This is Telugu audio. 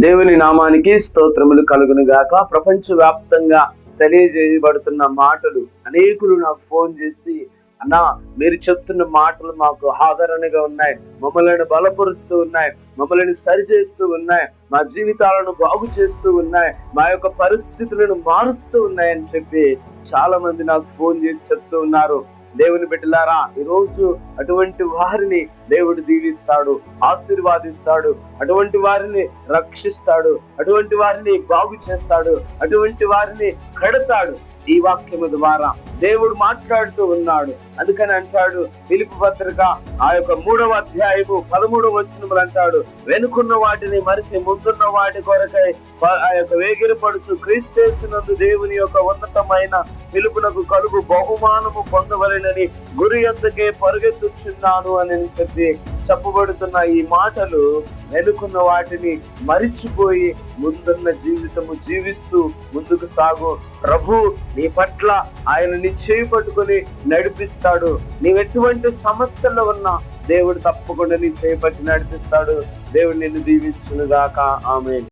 దేవుని నామానికి స్తోత్రములు కలుగును గాక. ప్రపంచవ్యాప్తంగా తెలియజేయబడుతున్న మాటలు అనేకులు నాకు ఫోన్ చేసి, అన్నా మీరు చెప్తున్న మాటలు మాకు ఆదరణగా ఉన్నాయి, మమ్మల్ని బలపరుస్తూ ఉన్నాయి, మమ్మల్ని సరిచేస్తూ ఉన్నాయి, మా జీవితాలను బాగు చేస్తూ ఉన్నాయి, మా యొక్క పరిస్థితులను మారుస్తూ ఉన్నాయని చెప్పి చాలా మంది నాకు ఫోన్ చేసి చెప్తూ ఉన్నారు. దేవుని బిడ్డలారా, ఈరోజు అటువంటి వారిని దేవుడు దీవిస్తాడు, ఆశీర్వాదిస్తాడు, అటువంటి వారిని రక్షిస్తాడు, అటువంటి వారిని బాగు చేస్తాడు, అటువంటి వారిని కడతాడు. ఈ వాక్యము ద్వారా దేవుడు మాట్లాడుతూ ఉన్నాడు. అందుకని అంటాడు ఫిలిప్పీ పత్రిక 3వ అధ్యాయము 13వ వచనములు అంటాడు, వెనుకున్న వాటిని మరిచి ముందున్న వాటి కొరకై వేగిరపడుచు క్రీస్తేసునందు దేవుని యొక్క ఉన్నతమైన పిలుపునకు కలుగు బహుమానము పొందవలెనని గురి యొద్దకే పరుగెత్తుచున్నాను అని చెప్పబడుతున్న ఈ మాటలు వెనుకున్న వాటిని మరిచిపోయి ముందున్న జీవితము జీవిస్తూ ముందుకు సాగు. ప్రభు నీ పట్ల ఆయన నీ చేయి పట్టుకొని నడిపిస్తాడు. నీవెటువంటి సమస్యల్లో ఉన్నా దేవుడు తప్పకుండా నీ చేయి పట్టి నడిపిస్తాడు. దేవుడు నిన్ను దీవించును గాక. ఆమేన్.